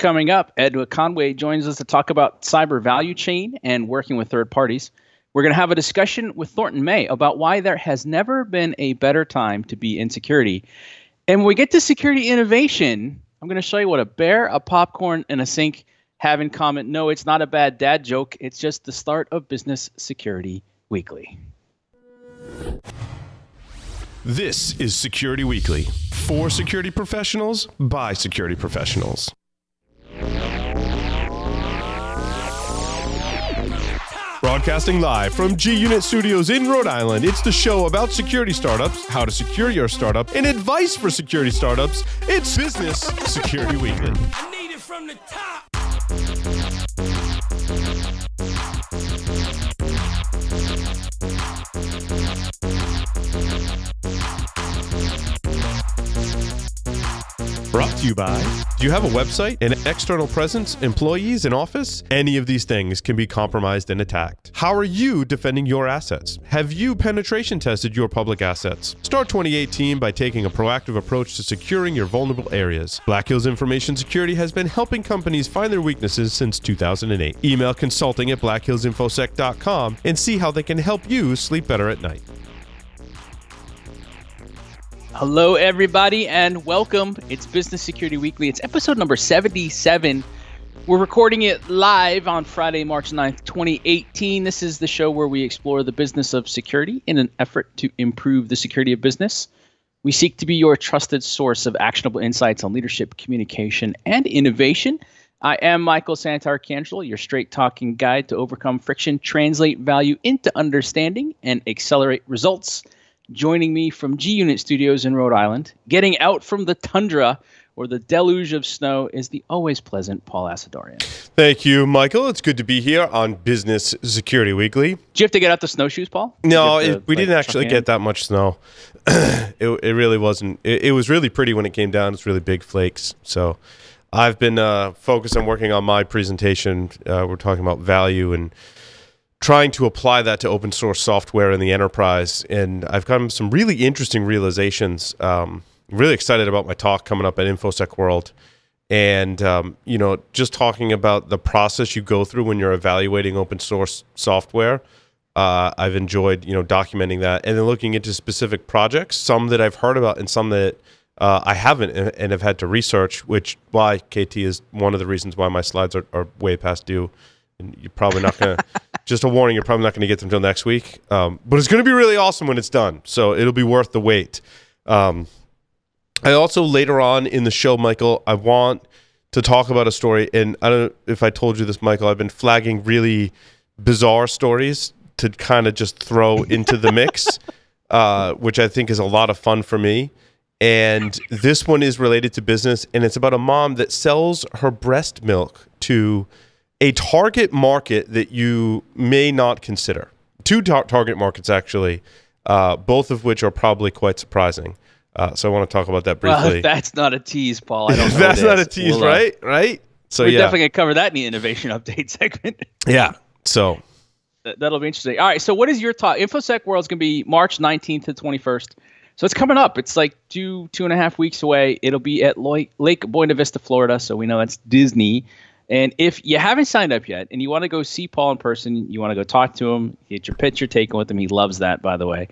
Coming up, Edna Conway joins us to talk about cyber value chain and working with third parties. We're going to have a discussion with Thornton May about why there has never been a better time to be in security. And when we get to security innovation, I'm going to show you what a bear, a popcorn, and a sink have in common. No, it's not a bad dad joke. It's just the start of Business Security Weekly. This is Security Weekly, for security professionals, by security professionals. Broadcasting live from G-Unit Studios in Rhode Island, it's the show about security startups, how to secure your startup, and advice for security startups. It's Business Security Weekly. I need it from the top. Brought to you by, do you have a website, an external presence, employees, an office? Any of these things can be compromised and attacked. How are you defending your assets? Have you penetration tested your public assets? Start 2018 by taking a proactive approach to securing your vulnerable areas. Black Hills Information Security has been helping companies find their weaknesses since 2008. Email consulting at blackhillsinfosec.com and see how they can help you sleep better at night. Hello, everybody, and welcome. It's Business Security Weekly. It's episode number 77. We're recording it live on Friday, March 9th, 2018. This is the show where we explore the business of security in an effort to improve the security of business. We seek to be your trusted source of actionable insights on leadership, communication, and innovation. I am Michael Santarcangelo, your straight-talking guide to overcome friction, translate value into understanding, and accelerate results. Joining me from G-Unit Studios in Rhode Island, getting out from the tundra or the deluge of snow, is the always pleasant Paul Asadorian. Thank you, Michael. It's good to be here on Business Security Weekly. Did you have to get out the snowshoes, Paul? No, we didn't actually get that much snow. It really wasn't. It was really pretty when it came down. It's really big flakes. So I've been focused on working on my presentation. We're talking about value and trying to apply that to open source software in the enterprise. And I've gotten some really interesting realizations. Really excited about my talk coming up at InfoSec World. And, you know, just talking about the process you go through when you're evaluating open source software. I've enjoyed, you know, documenting that and then looking into specific projects, some that I've heard about and some that I haven't and have had to research, which why KT is one of the reasons why my slides are way past due. And you're probably not going to, just a warning, you're probably not going to get them until next week. But it's going to be really awesome when it's done. So it'll be worth the wait. I also, later on in the show, Michael, I want to talk about a story. And I don't know if I told you this, Michael, I've been flagging really bizarre stories to kind of just throw into the mix, which I think is a lot of fun for me. And this one is related to business. And it's about a mom that sells her breast milk to a target market that you may not consider. Two target markets, actually, both of which are probably quite surprising. So I want to talk about that briefly. Well, that's not a tease, Paul. I don't know. That's not a tease, right? Right? So we're yeah, definitely going to cover that in the innovation update segment. Yeah. So that'll be interesting. All right. So what is your talk? InfoSec World is going to be March 19th to 21st. So it's coming up. It's like 2.5 weeks away. It'll be at Lake Buena Vista, Florida. So we know that's Disney. And if you haven't signed up yet and you want to go see Paul in person, you want to go talk to him, get your picture taken with him. He loves that, by the way.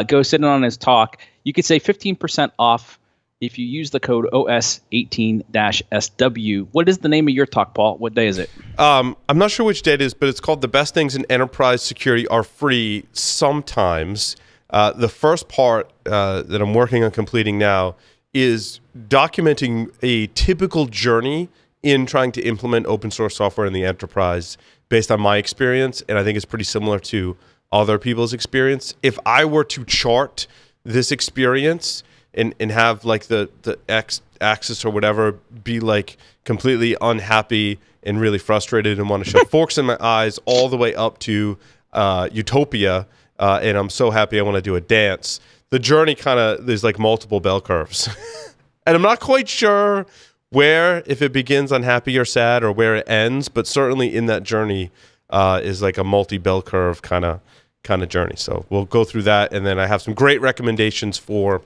Go sit in on his talk. You could save 15% off if you use the code OS18-SW. What is the name of your talk, Paul? What day is it? I'm not sure which day it is, but it's called The Best Things in Enterprise Security Are Free Sometimes. The first part that I'm working on completing now is documenting a typical journey in trying to implement open source software in the enterprise based on my experience, and I think it's pretty similar to other people's experience. If I were to chart this experience and have like the x-axis or whatever be like completely unhappy and really frustrated and want to shove forks in my eyes all the way up to utopia, and I'm so happy I want to do a dance, the journey kind of, there's like multiple bell curves. And I'm not quite sure where, if it begins unhappy or sad, or where it ends, but certainly in that journey is like a multi-bell curve kind of journey. So we'll go through that, and then I have some great recommendations for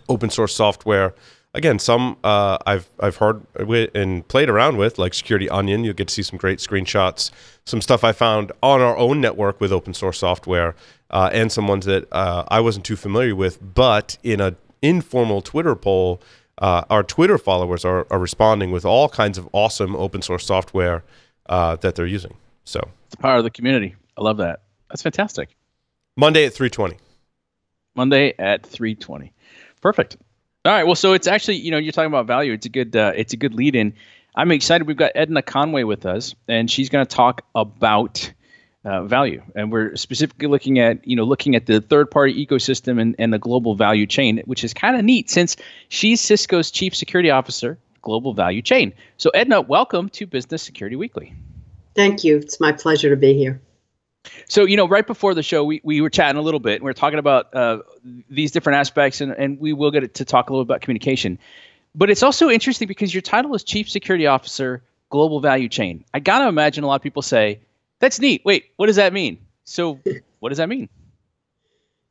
open source software again, some I've heard with and played around with, like Security Onion. You'll get to see some great screenshots, some stuff I found on our own network with open source software, and some ones that I wasn't too familiar with. But in an informal Twitter poll, our Twitter followers are responding with all kinds of awesome open source software that they're using. So the power of the community. I love that. That's fantastic. Monday at 3:20. Monday at 3:20. Perfect. All right. Well, so it's actually, you're talking about value. It's a good lead in. I'm excited. We've got Edna Conway with us, and she's going to talk about value. And we're specifically looking at the third-party ecosystem and the global value chain, which is kind of neat since she's Cisco's Chief Security Officer, Global Value Chain. So Edna, welcome to Business Security Weekly. Thank you. It's my pleasure to be here. So, right before the show, we were chatting a little bit, and we were talking about these different aspects, and we will get to talk a little about communication. But it's also interesting because your title is Chief Security Officer, Global Value Chain. I got to imagine a lot of people say, that's neat. Wait, what does that mean? So what does that mean?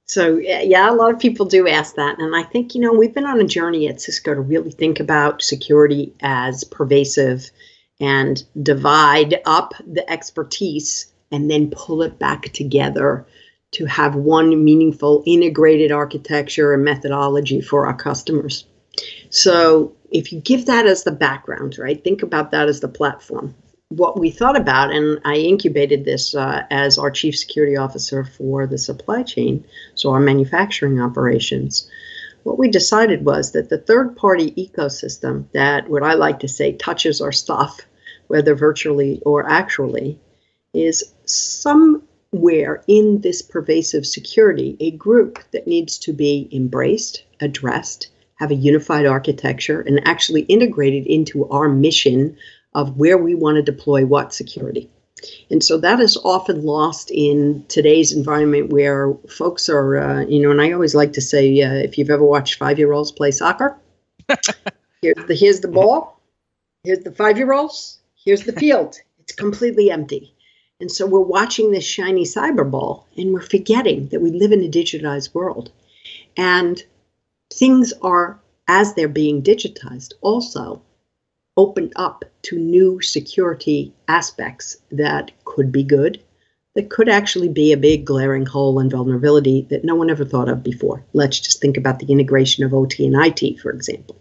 So, yeah, a lot of people do ask that. And I think, we've been on a journey at Cisco to really think about security as pervasive and divide up the expertise and then pull it back together to have one meaningful integrated architecture and methodology for our customers. So if you give that as the background, right, think about that as the platform. What we thought about, and I incubated this as our Chief Security Officer for the supply chain, so our manufacturing operations, what we decided was that the third-party ecosystem that, what I like to say, touches our stuff, whether virtually or actually, is somewhere in this pervasive security, a group that needs to be embraced, addressed, have a unified architecture, and actually integrated into our mission of where we want to deploy what security. And so that is often lost in today's environment where folks are, and I always like to say, if you've ever watched 5-year-olds play soccer, here's the ball, here's the 5-year-olds, here's the field. It's completely empty. And so we're watching this shiny cyber ball, and we're forgetting that we live in a digitized world. And things are, as they're being digitized, also opened up to new security aspects that could be good, that could actually be a big glaring hole and vulnerability that no one ever thought of before. Let's just think about the integration of OT and IT, for example.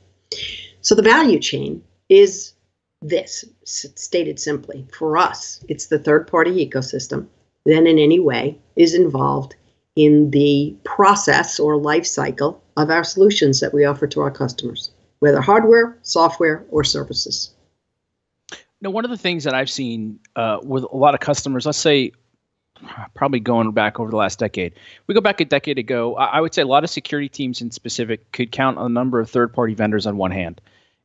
So the value chain is this, stated simply. For us, it's the third-party ecosystem that in any way is involved in the process or life cycle of our solutions that we offer to our customers, whether hardware, software, or services. Now, one of the things that I've seen with a lot of customers, let's say probably going back over the last decade, we go back a decade ago, I would say a lot of security teams in specific could count on a number of third-party vendors on one hand.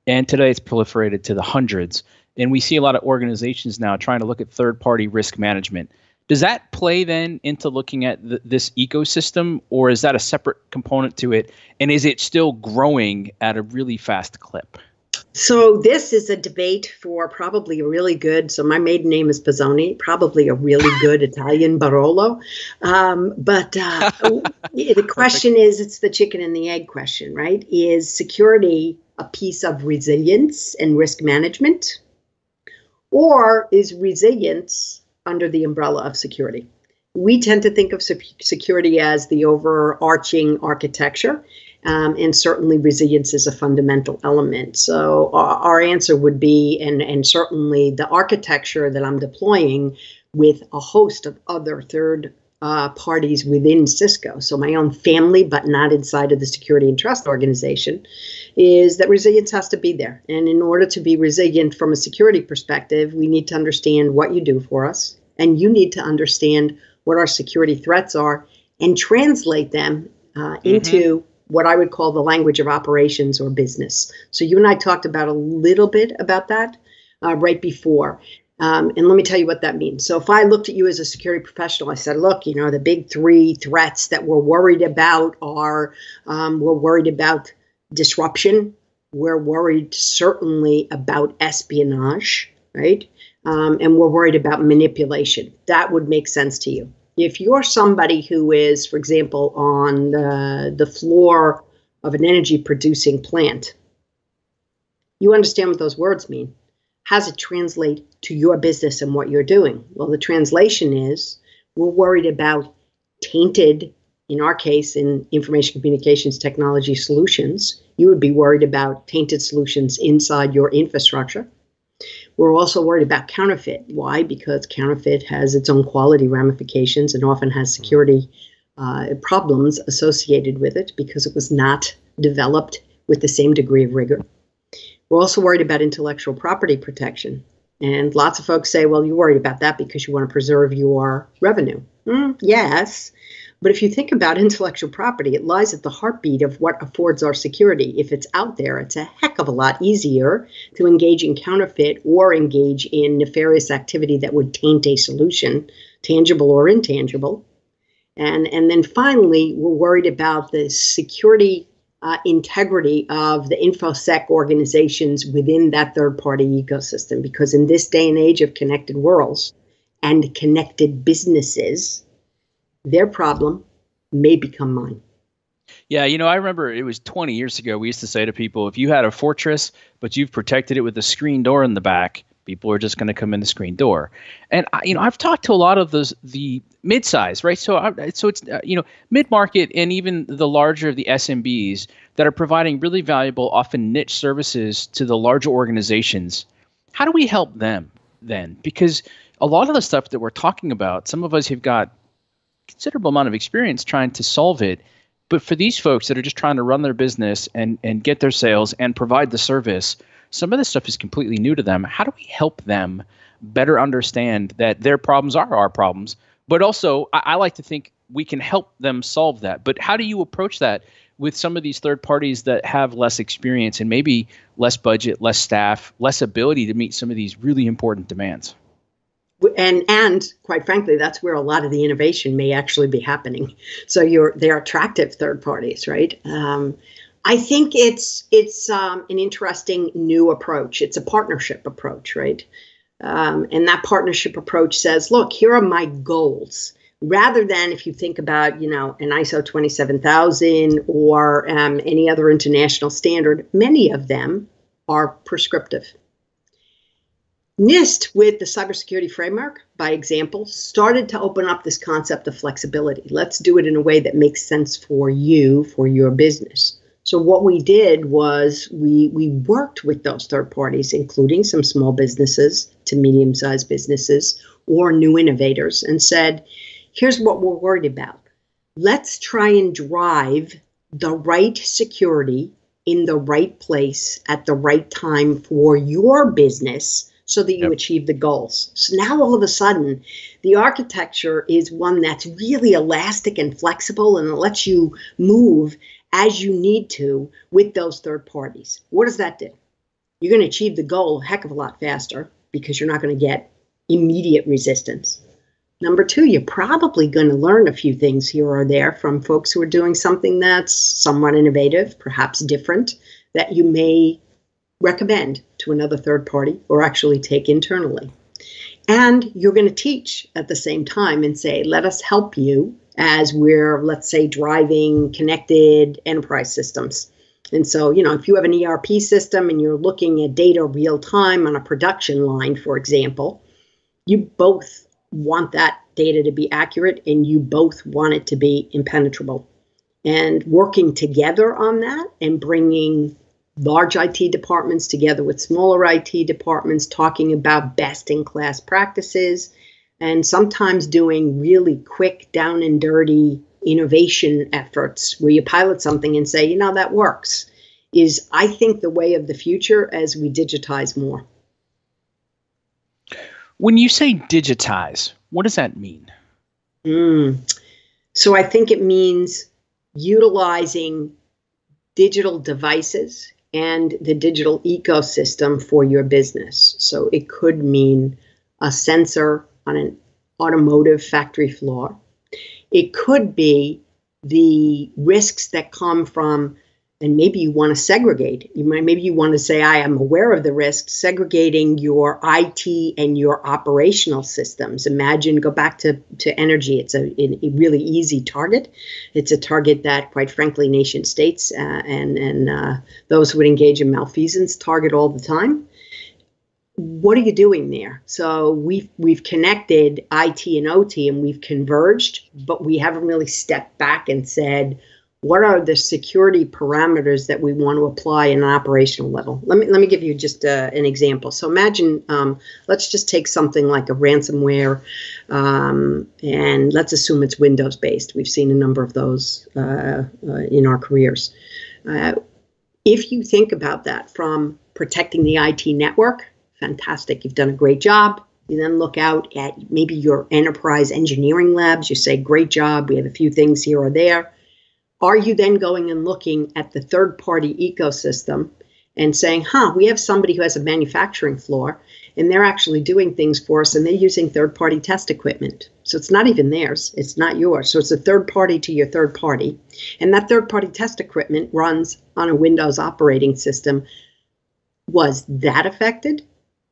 And today it's proliferated to the hundreds. And we see a lot of organizations now trying to look at third-party risk management. Does that play then into looking at this ecosystem, or is that a separate component to it? And is it still growing at a really fast clip? So this is a debate for probably a really good, so my maiden name is Pizzoni, probably a really good Italian Barolo. But the question is, it's the chicken and the egg question, right? Is security a piece of resilience and risk management? Or is resilience under the umbrella of security? We tend to think of security as the overarching architecture, and certainly resilience is a fundamental element. So our answer would be, and certainly the architecture that I'm deploying with a host of other third parties within Cisco, so my own family, but not inside of the security and trust organization, is that resilience has to be there. And in order to be resilient from a security perspective, we need to understand what you do for us, and you need to understand what our security threats are and translate them into what I would call the language of operations or business. So you and I talked about a little bit about that right before. And let me tell you what that means. So if I looked at you as a security professional, I said, look, the big 3 threats that we're worried about are, we're worried about disruption. We're worried certainly about espionage, right? And we're worried about manipulation. That would make sense to you. If you're somebody who is, for example, on the floor of an energy producing plant, You understand what those words mean. How does it translate to your business and what you're doing? Well, the translation is we're worried about tainted, in our case, in information communications technology solutions. You would be worried about tainted solutions inside your infrastructure. We're also worried about counterfeit. Why? Because counterfeit has its own quality ramifications and often has security problems associated with it because it was not developed with the same degree of rigor. We're also worried about intellectual property protection. And lots of folks say, well, you're worried about that because you want to preserve your revenue. Yes. But if you think about intellectual property, it lies at the heartbeat of what affords our security. If it's out there, it's a heck of a lot easier to engage in counterfeit or engage in nefarious activity that would taint a solution, tangible or intangible. And then finally, we're worried about the security integrity of the InfoSec organizations within that third-party ecosystem. Because in this day and age of connected worlds and connected businesses, their problem may become mine. Yeah, I remember it was 20 years ago. We used to say to people, if you had a fortress, but you've protected it with a screen door in the back, people are just going to come in the screen door. And I've talked to a lot of the mid-size, right? So it's mid-market and even the larger of the SMBs that are providing really valuable, often niche services to the larger organizations. How do we help them then? Because a lot of the stuff that we're talking about, some of us have got considerable amount of experience trying to solve it. But for these folks that are just trying to run their business and get their sales and provide the service, some of this stuff is completely new to them. How do we help them better understand that their problems are our problems? But also, I like to think we can help them solve that. But how do you approach that with some of these third parties that have less experience and maybe less budget, less staff, less ability to meet some of these really important demands? And quite frankly, that's where a lot of the innovation may actually be happening. So they're attractive third parties, right? I think it's an interesting new approach. It's a partnership approach, right? And that partnership approach says, look, here are my goals. Rather than if you think about, an ISO 27000 or any other international standard, many of them are prescriptive. NIST, with the cybersecurity framework, by example, started to open up this concept of flexibility. Let's do it in a way that makes sense for you, for your business. So what we did was we worked with those third parties, including some small businesses to medium-sized businesses or new innovators, and said, here's what we're worried about. Let's try and drive the right security in the right place at the right time for your business so that you achieve the goals. So now all of a sudden, the architecture is one that's really elastic and flexible, and it lets you move as you need to with those third parties. What does that do? You're going to achieve the goal a heck of a lot faster because you're not going to get immediate resistance. Number two, you're probably going to learn a few things here or there from folks who are doing something that's somewhat innovative, perhaps different, that you may recommend to another third party or actually take internally. And you're going to teach at the same time and say, let us help you as we're, let's say, driving connected enterprise systems. And so, if you have an ERP system and you're looking at data real time on a production line, for example, you both want that data to be accurate and you both want it to be impenetrable. And working together on that and bringing large IT departments together with smaller IT departments, talking about best-in-class practices, and sometimes doing really quick, down and dirty innovation efforts where you pilot something and say, that works, is, I think, the way of the future as we digitize more. When you say digitize, what does that mean? So I think it means utilizing digital devices and the digital ecosystem for your business. So it could mean a sensor on an automotive factory floor. It could be the risks that come from and maybe you want to segregate. Maybe you want to say, I am aware of the risk, segregating your IT and your operational systems. Imagine, go back to energy. It's a really easy target. It's a target that, quite frankly, nation states and those who would engage in malfeasance target all the time. What are you doing there? So we've connected IT and OT and we've converged, but we haven't really stepped back and said, what are the security parameters that we want to apply in an operational level? Let me give you just an example. So imagine, let's just take something like a ransomware, and let's assume it's Windows based. We've seen a number of those in our careers. If you think about that from protecting the IT network, fantastic. You've done a great job. You then look out at maybe your enterprise engineering labs. You say, great job. We have a few things here or there. Are you then going and looking at the third-party ecosystem and saying, we have somebody who has a manufacturing floor, and they're actually doing things for us, and they're using third-party test equipment. So it's not even theirs. It's not yours. So it's a third party to your third party. And that third-party test equipment runs on a Windows operating system. Was that affected?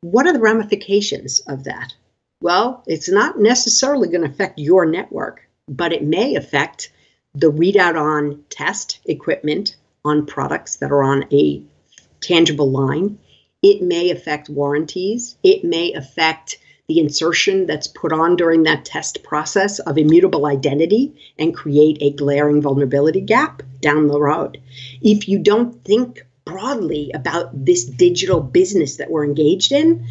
What are the ramifications of that? Well, it's not necessarily going to affect your network, but it may affect the readout on test equipment on products that are on a tangible line. It may affect warranties. It may affect the insertion that's put on during that test process of immutable identity and create a glaring vulnerability gap down the road. If you don't think broadly about this digital business that we're engaged in,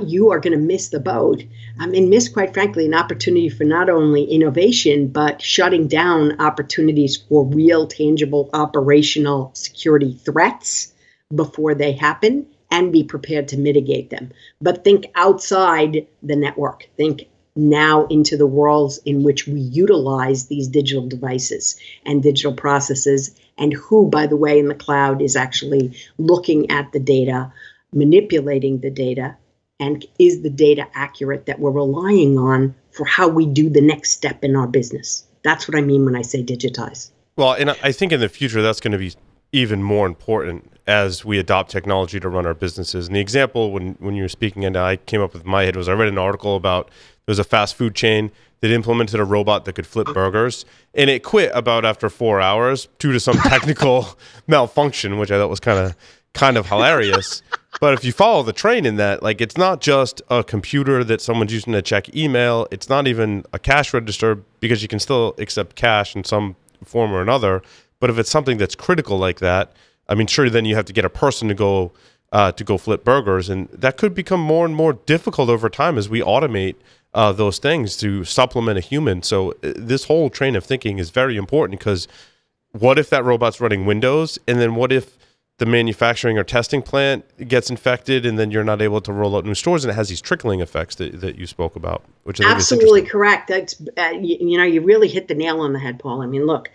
you are going to miss the boat. And miss, quite frankly, an opportunity for not only innovation, but shutting down opportunities for real, tangible, operational security threats before they happen, and be prepared to mitigate them. But think outside the network. Think now into the worlds in which we utilize these digital devices and digital processes, and who, by the way, in the cloud is actually looking at the data, manipulating the data, and is the data accurate that we're relying on for how we do the next step in our business? That's what I mean when I say digitize. Well, and I think in the future that's going to be even more important as we adopt technology to run our businesses. And the example when you were speaking, and I came up with in my head, was I read an article about there was a fast food chain that implemented a robot that could flip burgers, and it quit about after 4 hours due to some technical malfunction, which I thought was kind of hilarious. But if you follow the train in that, like, it's not just a computer that someone's using to check email. It's not even a cash register, because you can still accept cash in some form or another. But if it's something that's critical like that, I mean, sure, then you have to get a person to go flip burgers, and that could become more and more difficult over time as we automate those things to supplement a human. So this whole train of thinking is very important, because what if that robot's running Windows, and then what if the manufacturing or testing plant gets infected, and then you're not able to roll out new stores, and it has these trickling effects that you spoke about, which I think absolutely correct. That's you really hit the nail on the head, Paul. I mean, look,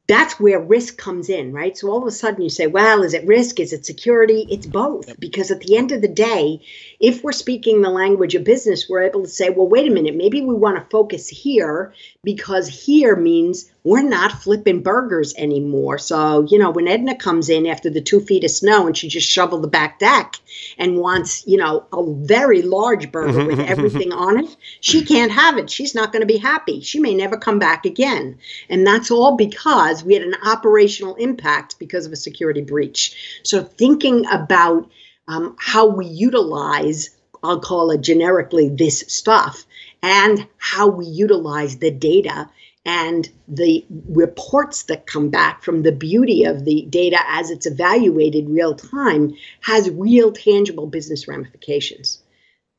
that's where risk comes in, right? So all of a sudden you say, well, is it risk? Is it security? It's both. Yep. Because at the end of the day, if we're speaking the language of business, we're able to say, well, wait a minute, maybe we want to focus here, because here means we're not flipping burgers anymore. So, when Edna comes in after the 2 feet of snow and she just shoveled the back deck and wants, a very large burger with everything on it, she can't have it. She's not going to be happy. She may never come back again. And that's all because we had an operational impact because of a security breach. So thinking about how we utilize, I'll call it generically, this stuff, and how we utilize the data and the reports that come back from the beauty of the data as it's evaluated real time has real tangible business ramifications.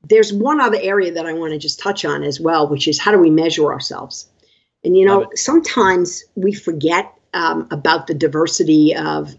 There's one other area that I want to just touch on as well, which is how do we measure ourselves? And, sometimes we forget about the diversity of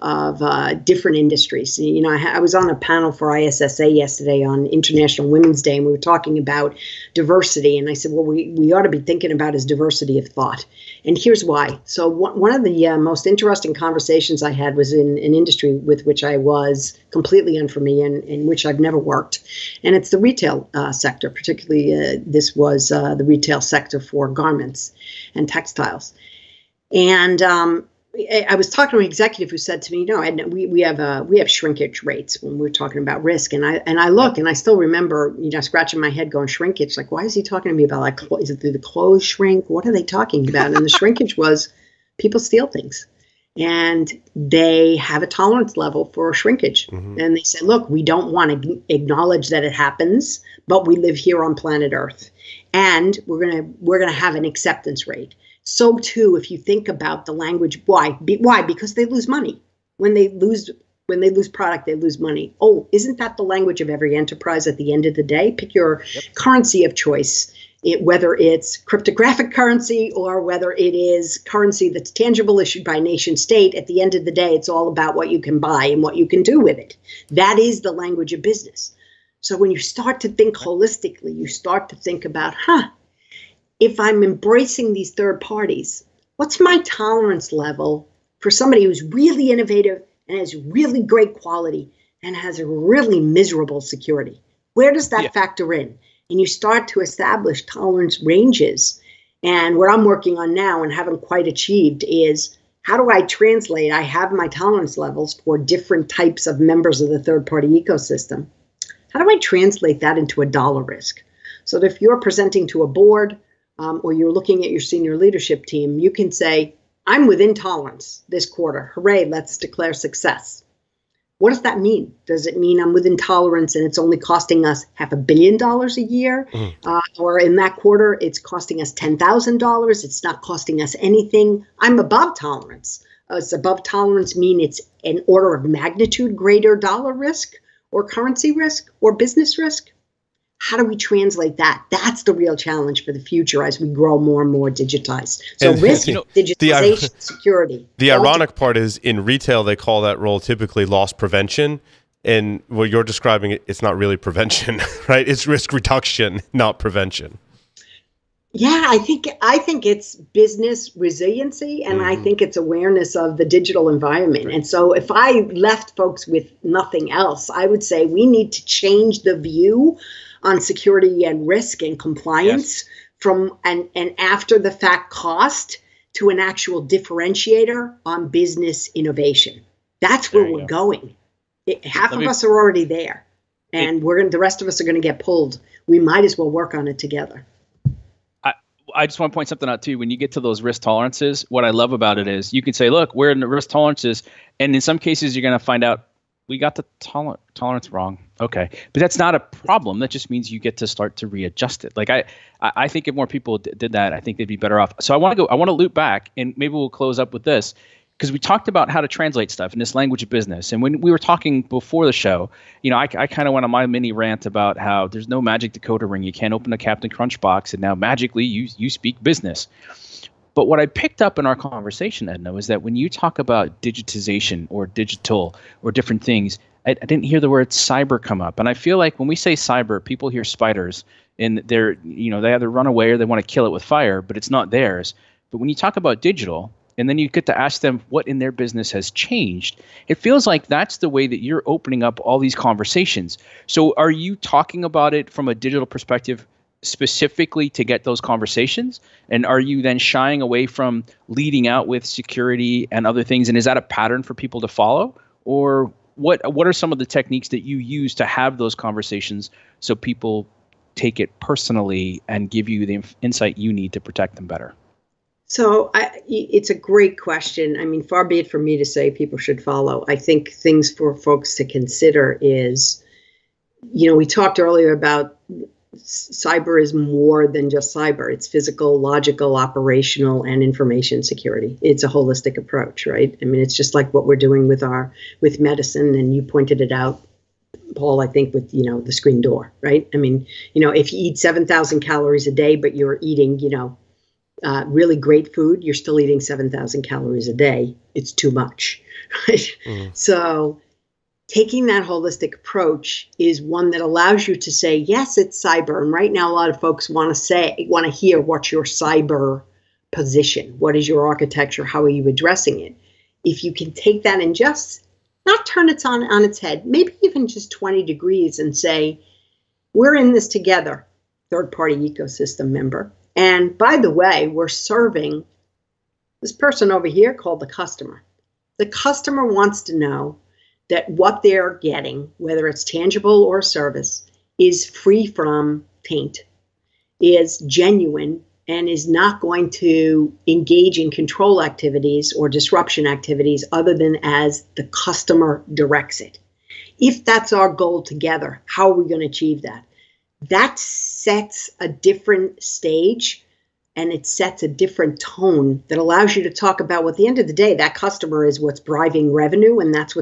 different industries. I was on a panel for ISSA yesterday on International Women's Day, and we were talking about diversity. And I said, well, we ought to be thinking about is diversity of thought. And here's why. So one of the most interesting conversations I had was in an industry with which I was completely unfamiliar and in which I've never worked. And it's the retail sector, particularly this was the retail sector for garments and textiles. And I was talking to an executive who said to me, Edna, we have shrinkage rates when we're talking about risk. And I look, and I still remember, scratching my head going, shrinkage. Like, why is he talking to me about, like, is it the clothes shrink? What are they talking about? And the shrinkage was people steal things. And they have a tolerance level for shrinkage. Mm-hmm. And they say, look, we don't want to acknowledge that it happens, but we live here on planet Earth. And we're gonna have an acceptance rate. So too, if you think about the language, why? Because they lose money. When they lose product, they lose money. Oh, isn't that the language of every enterprise at the end of the day? Pick your currency of choice, whether it's cryptographic currency or whether it is currency that's tangible, issued by nation state. At the end of the day, it's all about what you can buy and what you can do with it. That is the language of business. So when you start to think holistically, you start to think about, if I'm embracing these third parties, what's my tolerance level for somebody who's really innovative and has really great quality and has a really miserable security? Where does that factor in? And you start to establish tolerance ranges. And what I'm working on now and haven't quite achieved is, how do I translate? I have my tolerance levels for different types of members of the third-party ecosystem. How do I translate that into a dollar risk? So that if you're presenting to a board, or you're looking at your senior leadership team, you can say, I'm within tolerance this quarter. Hooray, let's declare success. What does that mean? Does it mean I'm within tolerance and it's only costing us $500 million a year? Or in that quarter, it's costing us $10,000. It's not costing us anything. I'm above tolerance. Does above tolerance mean it's an order of magnitude greater dollar risk or currency risk or business risk? How do we translate that? That's the real challenge for the future as we grow more and more digitized. So risk, digitalization, security. The ironic part is, in retail, they call that role typically loss prevention. And what you're describing, it's not really prevention, right? It's risk reduction, not prevention. Yeah, I think it's business resiliency, and I think it's awareness of the digital environment. Right. And so if I left folks with nothing else, I would say we need to change the view on security and risk and compliance from an after the fact cost to an actual differentiator on business innovation. That's where we're going. Half of us are already there, and the rest of us are going to get pulled. We might as well work on it together. I just want to point something out too. When you get to those risk tolerances, what I love about it is you can say, look, we're in the risk tolerances, and in some cases you're going to find out we got the tolerance wrong. Okay. But that's not a problem. That just means you get to start to readjust it. Like I think if more people did that, I think they'd be better off. So I want to loop back, and maybe we'll close up with this, because we talked about how to translate stuff in this language of business. And when we were talking before the show, I kind of went on my mini rant about how there's no magic decoder ring. You can't open a Captain Crunch box and now magically you speak business. But what I picked up in our conversation, Edna, was that when you talk about digitization or digital or different things, I didn't hear the word cyber come up. And I feel like when we say cyber, people hear spiders and they either run away or they want to kill it with fire, but it's not theirs. But when you talk about digital, and then you get to ask them what in their business has changed, it feels like that's the way that you're opening up all these conversations. So are you talking about it from a digital perspective specifically to get those conversations? And are you then shying away from leading out with security and other things? And is that a pattern for people to follow? Or what are some of the techniques that you use to have those conversations so people take it personally and give you the insight you need to protect them better? So it's a great question. I mean, far be it from me to say people should follow. I think things for folks to consider is, we talked earlier about cyber is more than just cyber. It's physical, logical, operational, and information security. It's a holistic approach, right? I mean, it's just like what we're doing with medicine, and you pointed it out, Paul, I think with, the screen door, right? I mean, if you eat 7,000 calories a day, but you're eating, really great food, you're still eating 7,000 calories a day. It's too much, right? So taking that holistic approach is one that allows you to say, yes, it's cyber. And right now, a lot of folks want to hear what's your cyber position? What is your architecture? How are you addressing it? If you can take that and just not turn it on its head, maybe even just 20 degrees and say, we're in this together, third-party ecosystem member. And by the way, we're serving This person over here called the customer. The customer wants to know that what they're getting, whether it's tangible or service, is free from taint, is genuine, and is not going to engage in control activities or disruption activities other than as the customer directs it. If that's our goal together, how are we going to achieve that? That sets a different stage, and it sets a different tone that allows you to talk about, well, at the end of the day, that customer is what's driving revenue, and that's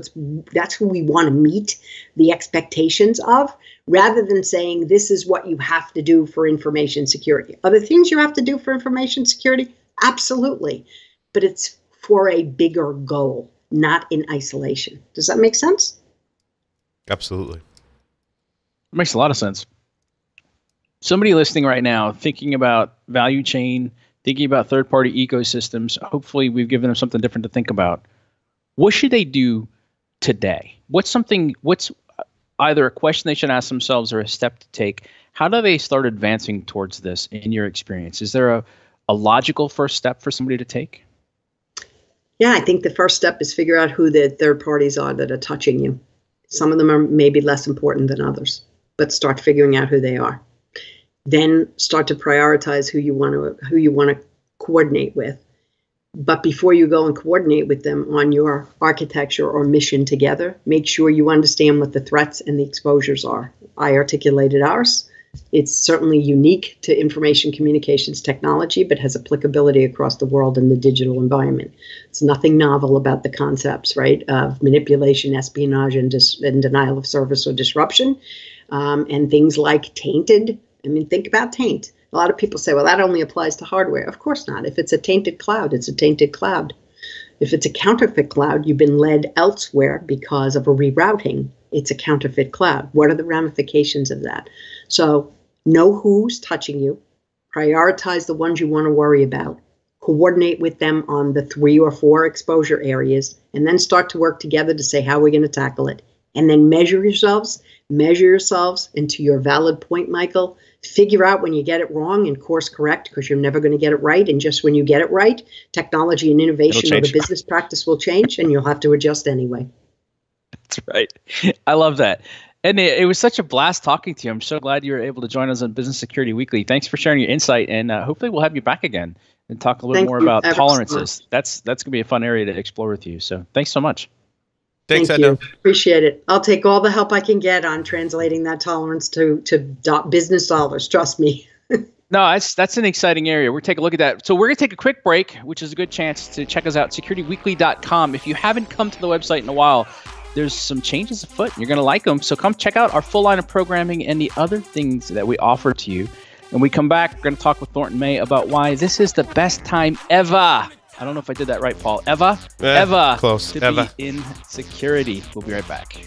who we want to meet the expectations of, rather than saying this is what you have to do for information security. Are there things you have to do for information security? Absolutely. But it's for a bigger goal, not in isolation. Does that make sense? Absolutely. It makes a lot of sense. Somebody listening right now, thinking about value chain, thinking about third-party ecosystems, hopefully we've given them something different to think about. What should they do today? What's either a question they should ask themselves or a step to take? How do they start advancing towards this in your experience? Is there a logical first step for somebody to take? Yeah, I think the first step is figure out who the third parties are that are touching you. Some of them are maybe less important than others, but start figuring out who they are. Then start to prioritize who you want to coordinate with. But before you go and coordinate with them on your architecture or mission together, make sure you understand what the threats and the exposures are. I articulated ours. It's certainly unique to information communications technology, but has applicability across the world in the digital environment. It's nothing novel about the concepts, right, of manipulation, espionage, and denial of service or disruption, and things like tainted. I mean, think about taint. A lot of people say, well, that only applies to hardware. Of course not. If it's a tainted cloud, it's a tainted cloud. If it's a counterfeit cloud, you've been led elsewhere because of a rerouting. It's a counterfeit cloud. What are the ramifications of that? So know who's touching you. Prioritize the ones you want to worry about. Coordinate with them on the 3 or 4 exposure areas, and then start to work together to say how we're going to tackle it. And then measure yourselves. Measure yourselves, and to your valid point, Michael, figure out when you get it wrong and course correct, because you're never going to get it right. And just when you get it right, technology and innovation or the business practice will change, and you'll have to adjust anyway. That's right. I love that. And it was such a blast talking to you. I'm so glad you were able to join us on Business Security Weekly. Thanks for sharing your insight, and hopefully we'll have you back again and talk a little more about tolerances. That's going to be a fun area to explore with you. So thanks so much. Thanks, Thank Edna. you. Appreciate it. I'll take all the help I can get on translating that tolerance to business dollars. Trust me. No, that's an exciting area. We're taking a look at that. So we're going to take a quick break, which is a good chance to check us out, securityweekly.com. If you haven't come to the website in a while, there's some changes afoot. You're going to like them. So come check out our full line of programming and the other things that we offer to you. And we come back, we're going to talk with Thornton May about why this is the best time ever. I don't know if I did that right, Paul. Ever close. To be in security. We'll be right back.